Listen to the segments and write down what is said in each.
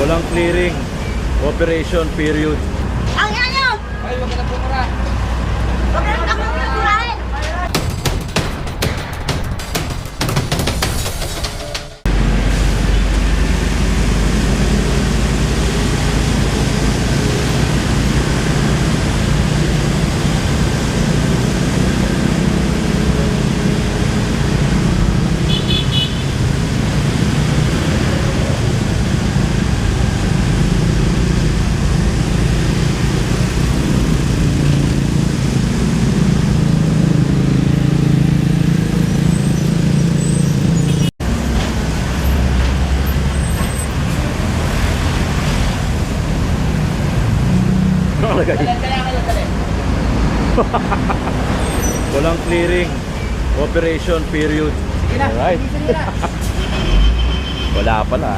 Walang clearing. Operation period. Ang yan nyo! Ay, wag ka na pumura. Huwag na ako magkurahin! Walang clearing. Operation period. Alright. Wala pala.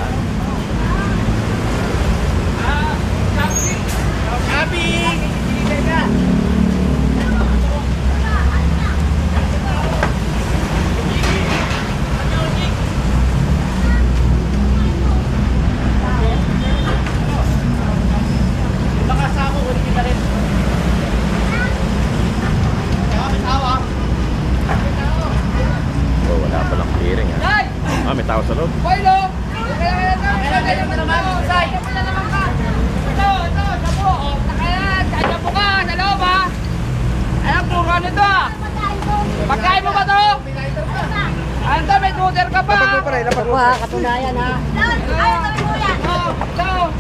Oh, wala palang clearing ha. Ah, may tao sa loob. Hoy, lo! Kaya mo naman, Say! Ito, sapo! Sapo ka, sa loob ha! Alam po, ano to? Pagkain mo ba to? Ano to, may tutor ka pa? Wah, katunayan ha.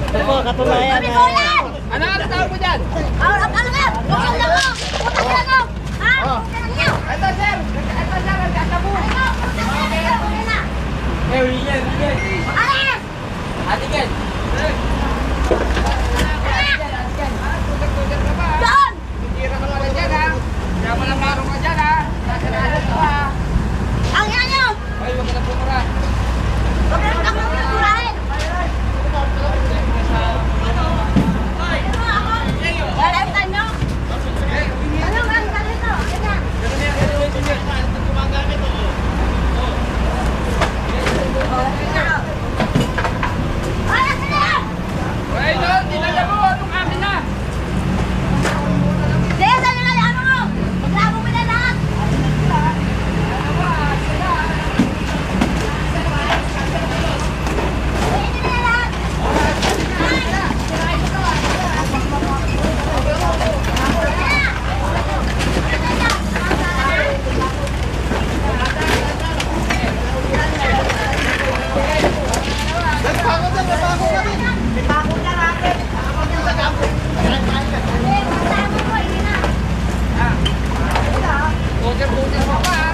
Ito, katunayan Kami ha. kulan! Ano ang tawag mo dyan? Ano yan? Utang lang ako! Utang lang ako! Ha? Utang lang ako! Ito, sir! Nagkasabo! Eh, William! Alis! Ate Ken! Tutor ka pa ha? Doon! Titira ka pala dyan ha? Kaya walang marong ka dyan ha? Nasanahan ko ha? Ang yan nyo! Ay, wag ka na pumura. Huwag na ako magkurahin! Wala yung time nyo? Ano ba ang ganito? Ganyan! Wala sila! Ay, doon! Tinala mo! Itong amin na! Sige, saan nila yung ano mo? Maglabo mo na lahat! Pwede na lahat! Tutor mo pa ha?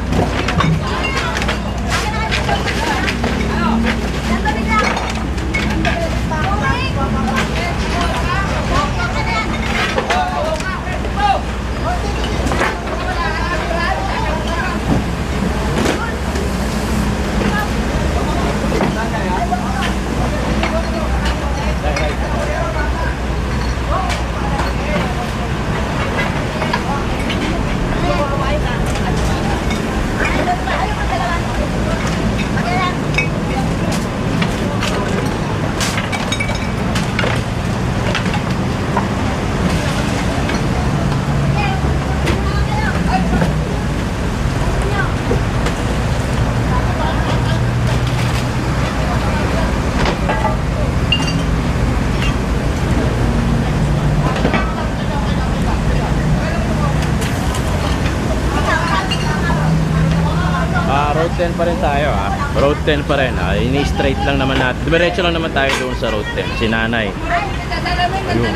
Road 10 pa rin tayo ha. Road 10 pa rin ha. Ini-straight lang naman natin. Diretso lang naman tayo doon sa road 10. Si nanay. Ayun.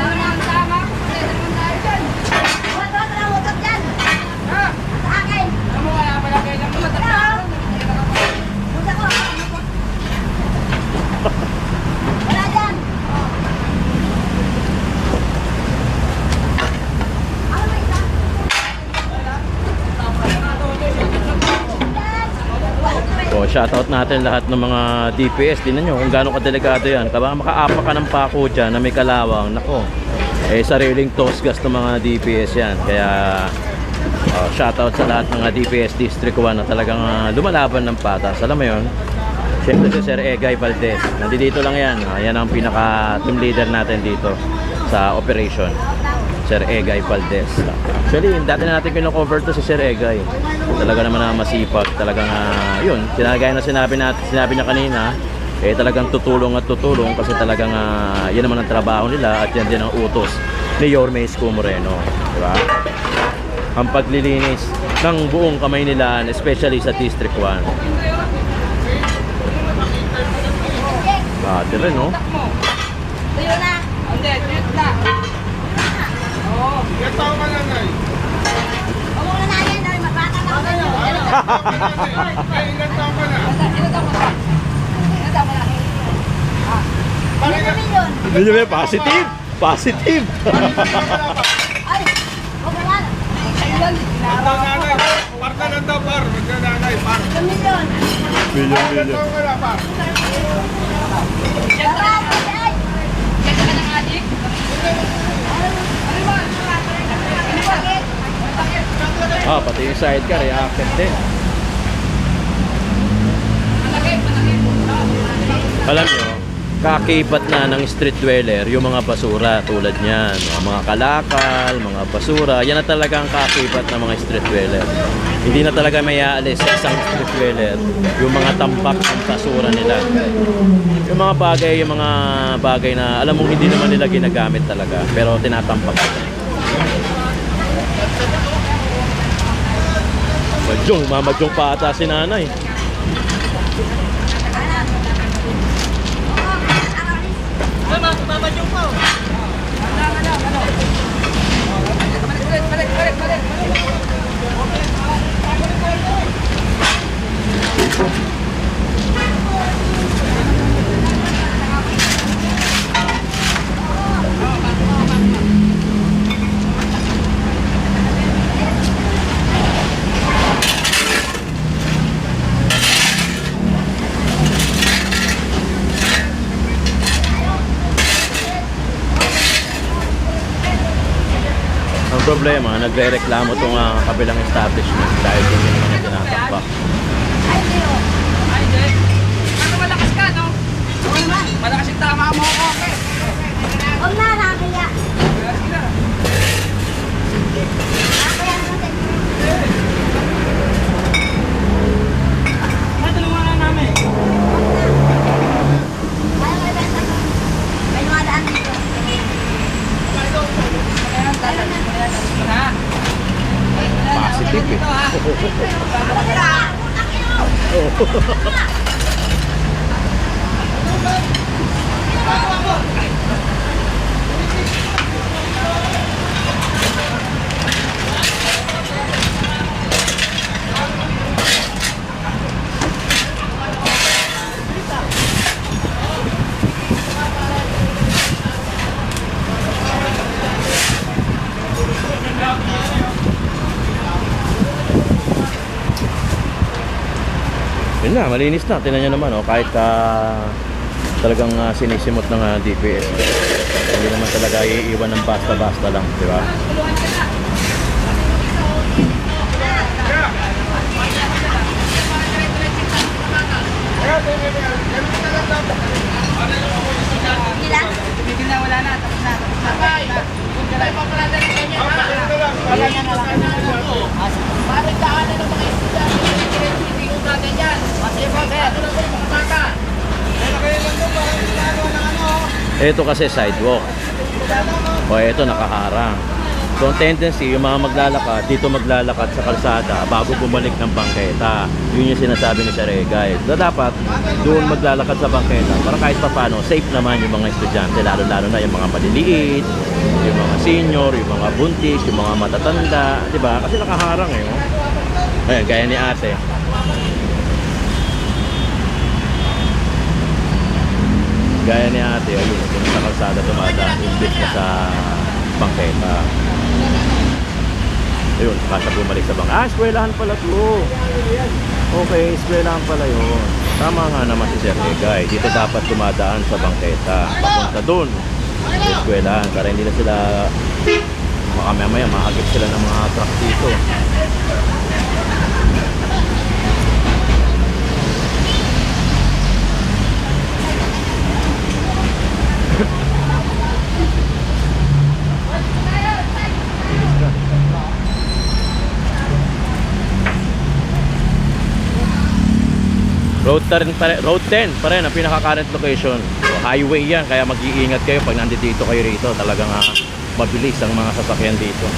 So, shoutout natin lahat ng mga DPS. Tingnan nyo kung gaano kadelikado yan. Baka makaapak ka ng pako dyan na may kalawang. Nako, eh sariling toss gas ng mga DPS yan. Kaya shoutout sa lahat ng mga DPS District 1 na talagang lumalaban ng patas. Alam mo yun? Siyempre si Sir Egay Valdez. Nandito lang yan. Yan ang pinaka-team leader natin dito sa operation. Sir Egay Valdez. Actually, dati na natin kino-cover to si Sir Egay. Talaga naman na masipag. Talagang, yun, gaya na sinabi niya kanina, talagang tutulong at tutulong kasi talagang yan naman ang trabaho nila at yan din ang utos ni Yorme Isko Moreno. Diba? Ang paglilinis ng buong kamay nila, especially sa District 1. Dati rin, no? Tuyo na. Hindi, tuyot na. Oo. Huwag mo na yan. Dahil magbata na ako. Ilan taon mo na? Milyon. Hindi nyo positive! Positive! Ay, huwag mo na. Parka lang daw, par. Magkananay, par. Milyon. Milyon. Sarap. Ay. Kaya ka ng adik? Pati yung sidecar, reacted din. Alam nyo, kakibat na ng street dweller yung mga basura tulad niyan. Mga kalakal, mga basura, yan na talagang kakibat ng mga street dweller. Hindi na talaga may aalis sa isang street dweller yung mga tambak ng basura nila. Yung mga bagay na alam mong hindi naman nila ginagamit talaga pero tinatampak nila. Mamadyong pa ata si nanay. Ang problema, nagre-reklamo itong kabilang establishment dahil hindi naman niya tinatakpak. Ay, Teo. Ay, Jay. Ano malakas ka, no? Oo naman. Malakas yung tama mo ako, okay? Huwag na, nakakaya. Sige na. Nakakaya natin. Natulungan namin. Ayaw may benta ko. May mga daan dito. Positive eh. Yun na, malinis na. Tingnan nyo naman, kahit talagang sinisimot ng DPS. Hindi naman talaga iiwan ng basta-basta lang, di ba? Ilan? Tumigil na, wala na. Tapos na. Bakit daanan ng mga estudyante? Hindi ko ganyan. Kasi po, sir. Ano lang po yung mga bata? Ito kasi sidewalk. O ito nakaharang. So ang tendency, yung mga maglalakad, dito maglalakad sa kalsada bago bumalik ng bangketa. Yun yung sinasabi ni Sir Egay. So dapat doon maglalakad sa bangketa para kahit paano safe naman yung mga estudyante, lalo-lalo na yung mga maliliit, yung mga senior, yung mga buntis, yung mga matatanda, di ba? Kasi nakaharang eh. Oh. Ayan, gaya ni ate. Gaya ni ate, ayun, kung sa kalsada dumadaan, imbis na sa bangketa. Ayun, basta bumalik sa bangketa. Eskwelahan pala to. Okay, eskwelahan pala yun. Tama nga naman si Sir Egay. Dito dapat dumadaan sa bangketa. Papunta dun sa eskwelahan para hindi na sila mamaya mahagip sila ng mga truck dito. Road 10 pa rin ang pinaka-current location. So, highway yan, kaya mag-iingat kayo pag nandito kayo rito. Talagang mabilis ang mga sasakyan dito.